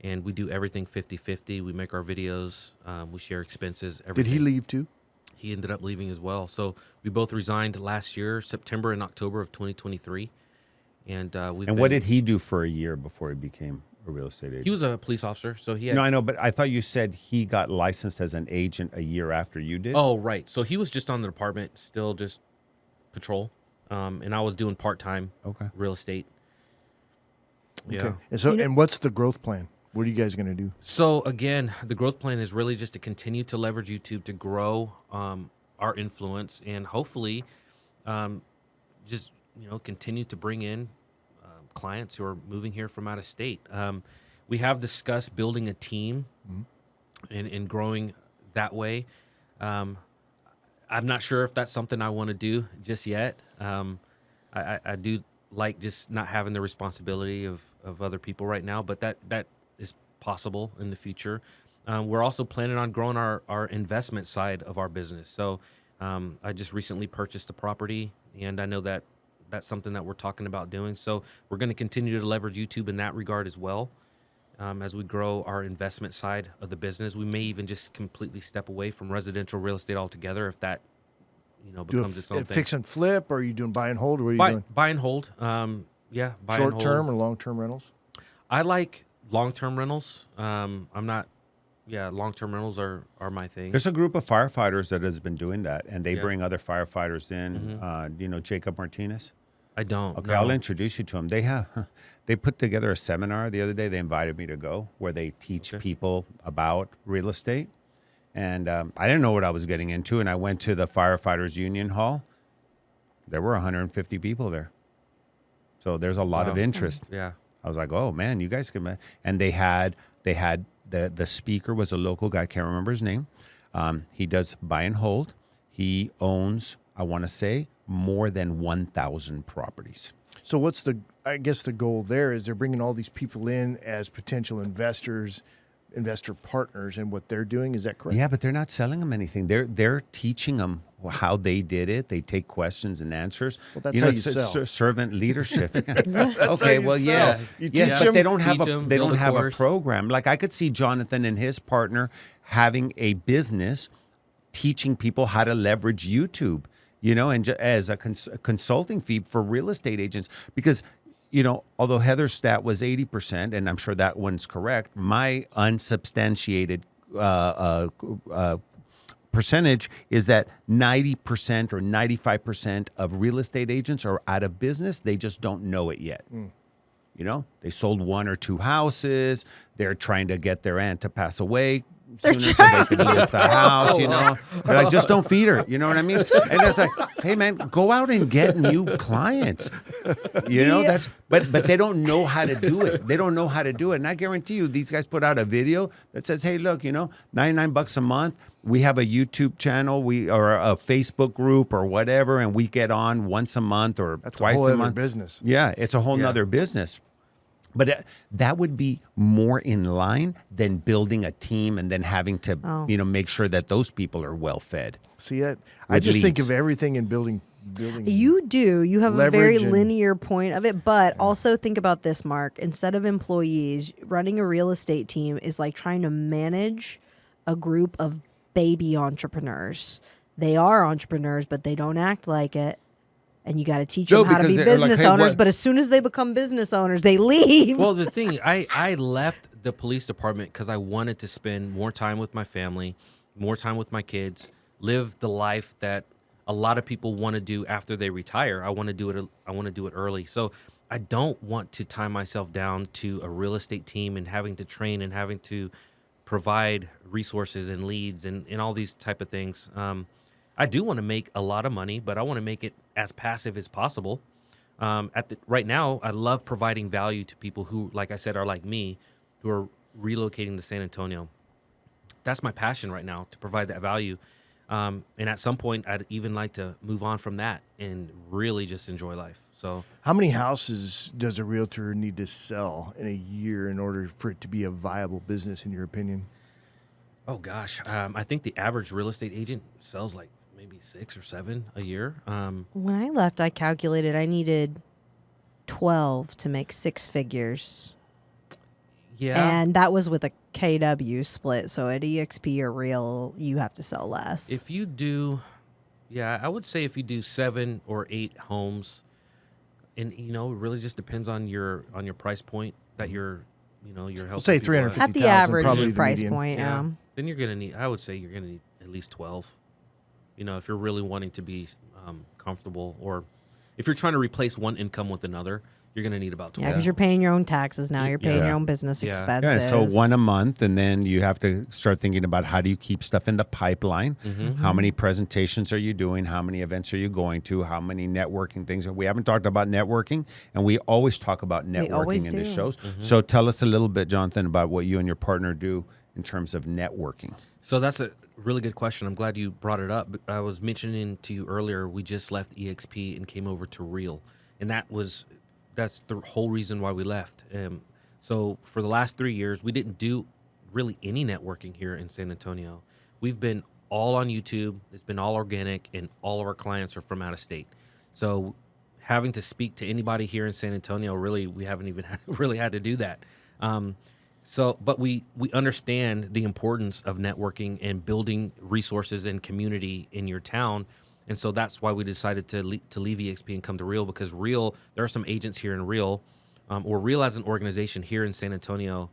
and we do everything 50-50. We make our videos, we share expenses, everything. Did he leave too? He ended up leaving as well. So we both resigned last year, September and October of 2023. And what did he do for a year before he became a real estate agent? He was a police officer, so he had... No, I know, but I thought you said he got licensed as an agent a year after you did. Oh, right. So he was just on the department, still just patrol, and I was doing part-time real estate. Yeah. Okay. And so, and what's the growth plan? What are you guys going to do? So again, the growth plan is really just to continue to leverage YouTube to grow our influence and hopefully just continue to bring in clients who are moving here from out of state. We have discussed building a team and growing that way. I'm not sure if that's something I want to do just yet. I do like just not having the responsibility of other people right now, but that is possible in the future. We're also planning on growing our investment side of our business. So I just recently purchased a property, and I know that that's something that we're talking about doing. So we're going to continue to leverage YouTube in that regard as well. As we grow our investment side of the business, we may even just completely step away from residential real estate altogether if that, becomes its own thing. Fix and flip, or are you doing buy and hold, or what are you doing? Buy and hold. Buy and hold. Short term or long term rentals? I like long-term rentals. Long-term rentals are my thing. There's a group of firefighters that has been doing that, and they bring other firefighters in. Do you know Jacob Martinez? I don't. Okay, no. I'll introduce you to him. They put together a seminar the other day. They invited me to go where they teach people about real estate. And I didn't know what I was getting into. And I went to the Firefighters Union Hall. There were 150 people there. So there's a lot of interest. Yeah. I was like, oh, man, you guys can. And they had the speaker was a local guy. I can't remember his name. He does buy and hold. He owns, I want to say, more than 1,000 properties. So what's I guess the goal there is they're bringing all these people in as potential investors, investor partners and what they're doing. Is that correct? Yeah, but they're not selling them anything. They're teaching them how they did it. They take questions and answers. Well, that's how you sell. Servant leadership. how Okay, you well, sell. yes, You yes, teach but them, they don't have teach a them, they build don't a have a course. program. Like I could see Jonathan and his partner having a business teaching people how to leverage YouTube, and as a consulting fee for real estate agents. Because, although Heather's stat was 80%, and I'm sure that one's correct, my unsubstantiated percentage is that 90% or 95% of real estate agents are out of business. They just don't know it yet. They sold 1 or 2 houses. They're trying to get their aunt to pass away sooner so they can list the house, They're like, just don't feed her. You know what I mean? And it's like, hey man, go out and get new clients. But they don't know how to do it. They don't know how to do it. And I guarantee you, these guys put out a video that says, hey, look, $99 a month. We have a YouTube channel, or a Facebook group or whatever, and we get on once a month or That's twice a whole a other month. business. Yeah, it's a whole nother business. But that would be more in line than building a team and then having to, make sure that those people are well fed. See, I just think leads. of everything in building. You do. You have a very Leverage and- linear point of it, but also think about this, Mark. Instead of employees, running a real estate team is like trying to manage a group of baby entrepreneurs. They are entrepreneurs, but they don't act like it. And you got to teach them how to be because they're like, business hey, owners. what- But as soon as they become business owners, they leave. Well, the thing, I left the police department because I wanted to spend more time with my family, more time with my kids, live the life that a lot of people want to do after they retire. I want to do it early. So I don't want to tie myself down to a real estate team and having to train and having to provide resources and leads and all these type of things. I do want to make a lot of money, but I want to make it as passive as possible. Right now, I love providing value to people who, like I said, are like me, who are relocating to San Antonio. That's my passion right now, to provide that value. And at some point, I'd even like to move on from that and really just enjoy life. So, How many houses does a realtor need to sell in a year in order for it to be a viable business, in your opinion? oh gosh, I think the average real estate agent sells like maybe 6 or 7 a year. When I left, I calculated I needed 12 to make 6 figures. Yeah. And that was with a KW split. So at EXP or Real, you have to sell less. If you do, I would say if you do 7 or 8 homes, and it really just depends on your price point that you're helping. say people at. 350. at the 50,000 average probably the price median. point, Then you're gonna need. I would say you're gonna need at least 12. If you're really wanting to be comfortable, or if you're trying to replace one income with another, you're gonna need about 12. Yeah, because you're paying your own taxes now. You're paying Yeah. your own business Yeah. expenses. Yeah, so 1 a month, and then you have to start thinking about how do you keep stuff in the pipeline? How many presentations are you doing? How many events are you going to? How many networking things? We haven't talked about networking, and we always talk about always networking in the do. shows. So tell us a little bit, Jonathan, about what you and your partner do in terms of networking. So that's a really good question. I'm glad you brought it up. I was mentioning to you earlier, we just left EXP and came over to Real, and that's the whole reason why we left. So for the last 3 years, we didn't do really any networking here in San Antonio. We've been all on YouTube. It's been all organic, and all of our clients are from out of state. So having to speak to anybody here in San Antonio, really, we haven't even really had to do that. But we understand the importance of networking and building resources and community in your town. And so that's why we decided to leave EXP and come to Real, because Real, there are some agents here in Real, or Real as an organization here in San Antonio,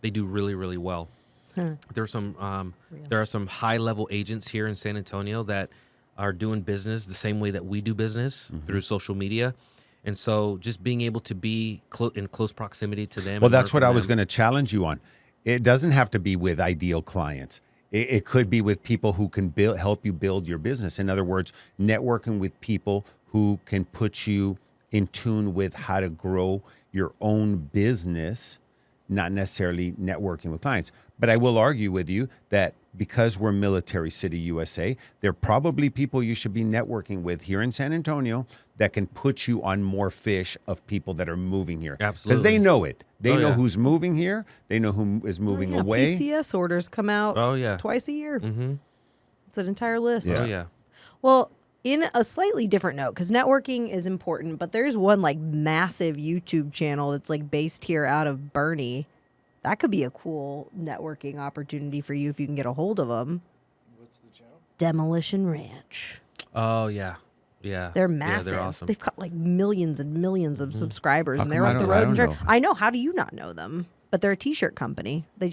they do really, really well. There are some high-level agents here in San Antonio that are doing business the same way that we do business through social media. And so just being able to be in close proximity to them. Well, and that's learn what I from was them. going to challenge you on. It doesn't have to be with ideal clients. It could be with people who can help you build your business. In other words, networking with people who can put you in tune with how to grow your own business, not necessarily networking with clients. But I will argue with you that because we're Military City, USA, there are probably people you should be networking with here in San Antonio that can put you on more fish of people that are moving here. Absolutely. Because they know it. They Oh, know yeah. who's moving here. They know who is moving Yeah, away. PCS orders come out Oh, yeah. twice a year. Mm-hmm. It's an entire list. Oh, yeah. Well, in a slightly different note, because networking is important, but there's one like massive YouTube channel that's like based here out of Boehme. That could be a cool networking opportunity for you if you can get a hold of them. What's the channel? Demolition Ranch. Oh, yeah. Yeah. They're Yeah, massive. they're awesome. They've got like millions and millions of subscribers, How and they're come up I the don't- I road. don't And know? I know. How do you not know them? But they're a t-shirt company. They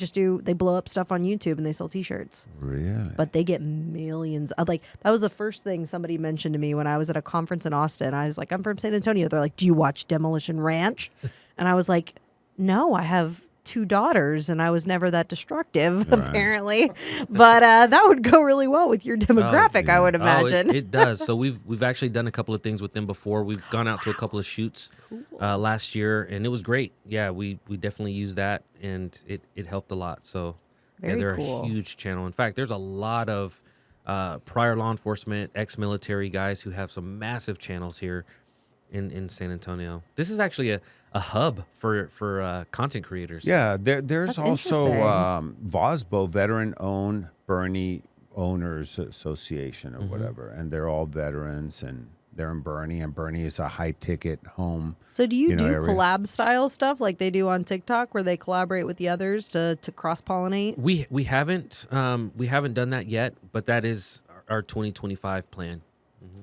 blow up stuff on YouTube and they sell t-shirts. Really? But they get millions. Like, that was the first thing somebody mentioned to me when I was at a conference in Austin. I was like, I'm from San Antonio. They're like, do you watch Demolition Ranch? And I was like, no, I have 2 daughters and I was never that destructive, apparently. But that would go really well with your demographic, I would imagine. It does. So we've actually done a couple of things with them before. We've gone out to a couple of shoots last year, and it was great. Yeah, we definitely used that, and it helped a lot. So Very they're cool. a huge channel. In fact, there's a lot of prior law enforcement, ex-military guys who have some massive channels here in San Antonio. This is actually a hub for content creators. Yeah, there's That's also interesting. VOSBO, Veteran-Owned Boehme Owners Association or whatever, and they're all veterans, and they're in Boehme, and Boehme is a high-ticket home. So do you do area. collab style stuff like they do on TikTok where they collaborate with the others to cross-pollinate? We haven't done that yet, but that is our 2025 plan.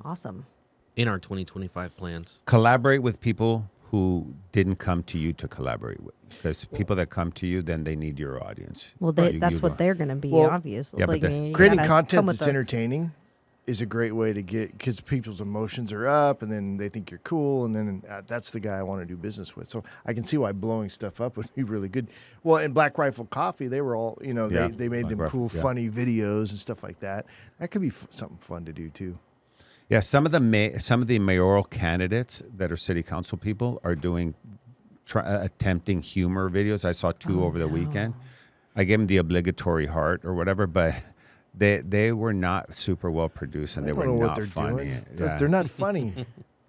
Awesome. In our 2025 plans. Collaborate with people who didn't come to you to collaborate with, because people that come to you, then they need your audience. Well, that's what they're going to be, Well, obviously. yeah, but Like, they're you Creating gotta content come with that's entertaining is a great way to get, because people's emotions are up and then they think you're cool, and then that's the guy I want to do business with. So I can see why blowing stuff up would be really good. Well, in Black Rifle Coffee, they were all, Yeah, they made Black them Rifle, cool, yeah. funny videos and stuff like that. That could be something fun to do too. Yeah, some of the mayoral candidates that are city council people are doing attempting humor videos. I saw 2 over the weekend. I gave them the obligatory heart or whatever, but they were not super well produced, and they I were don't know what not they're funny. doing. Yeah. They're not funny. They're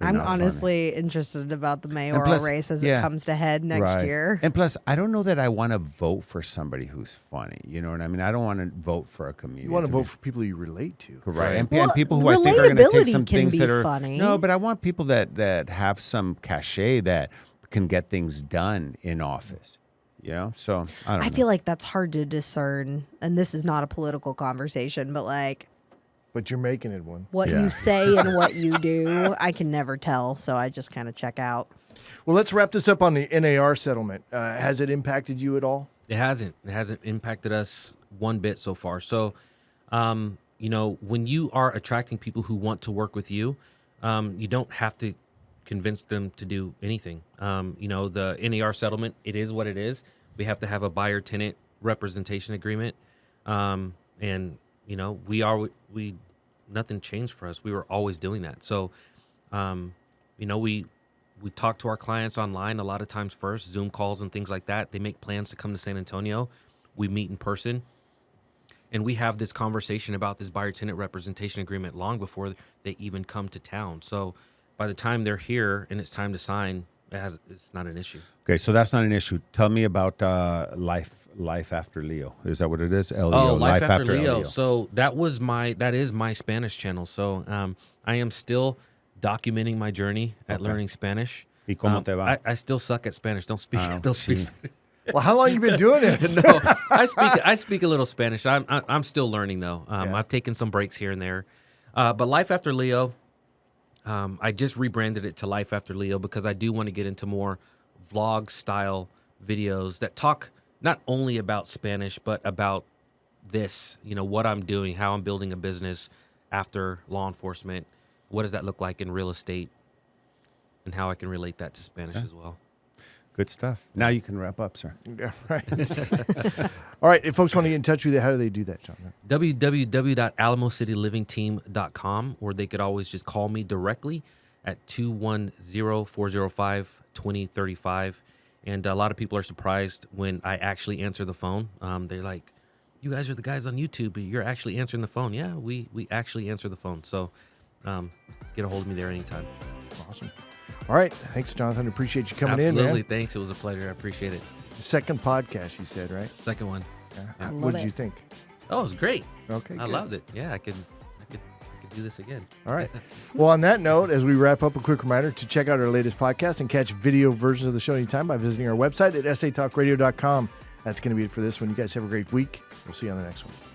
I'm not funny. honestly interested about the mayoral plus, race as yeah, it comes to head next Right. year. And plus, I don't know that I want to vote for somebody who's funny. You know what I mean? I don't want to vote for a comedian. You want to be- vote for people you relate to. Right. And, Well, and people who I think are going to take relatability some can things be that are funny. No, but I want people that have some cachet that can get things done in office. You know? So I don't know. I feel like that's hard to discern. And this is not a political conversation, but like But you're making it one. what Yeah. you say and what you do, I can never tell. So I just kind of check out. Well, let's wrap this up on the NAR settlement. Has it impacted you at all? It hasn't impacted us one bit so far. So, when you are attracting people who want to work with you, you don't have to convince them to do anything. The NAR settlement, it is what it is. We have to have a buyer-tenant representation agreement. Nothing changed for us. We were always doing that. So, we talk to our clients online a lot of times first, Zoom calls and things like that. They make plans to come to San Antonio. We meet in person. And we have this conversation about this buyer-tenant representation agreement long before they even come to town. So by the time they're here and it's time to sign, it's not an issue. Okay, so that's not an issue. Tell me about Life After Leo. Is that what it is? LEO. Oh, Life After Leo. LEO. So that is my Spanish channel. So I am still documenting my journey at learning Spanish. ¿Y cómo te va? I still suck at Spanish. Don't speak sí. Spanish. Well, how long you been doing it? No, I speak a little Spanish. I'm still learning though. I've taken some breaks here and there, but Life After Leo, I just rebranded it to Life After Leo because I do want to get into more vlog style videos that talk not only about Spanish but about this. What I'm doing, how I'm building a business after law enforcement. What does that look like in real estate, and how I can relate that to Spanish as well. Good stuff. Now you can wrap up, sir. Yeah, right. All right. If folks want to get in touch with you, how do they do that, John? www.alamocitylivingteam.com, or they could always just call me directly at 210-405-2035. And a lot of people are surprised when I actually answer the phone. They're like, "You guys are the guys on YouTube, but you're actually answering the phone." Yeah, we actually answer the phone. So get a hold of me there anytime. Awesome. All right. Thanks, Jonathan. Appreciate you coming in, Absolutely. man. Thanks. It was a pleasure. I appreciate it. Second podcast, you said, right? Second one. What did you think? Oh, it was great. Okay, I good. loved it. Yeah, I could do this again. All right. Well, on that note, as we wrap up, a quick reminder to check out our latest podcast and catch video versions of the show anytime by visiting our website at satalkradio.com. That's going to be it for this one. You guys have a great week. We'll see you on the next one.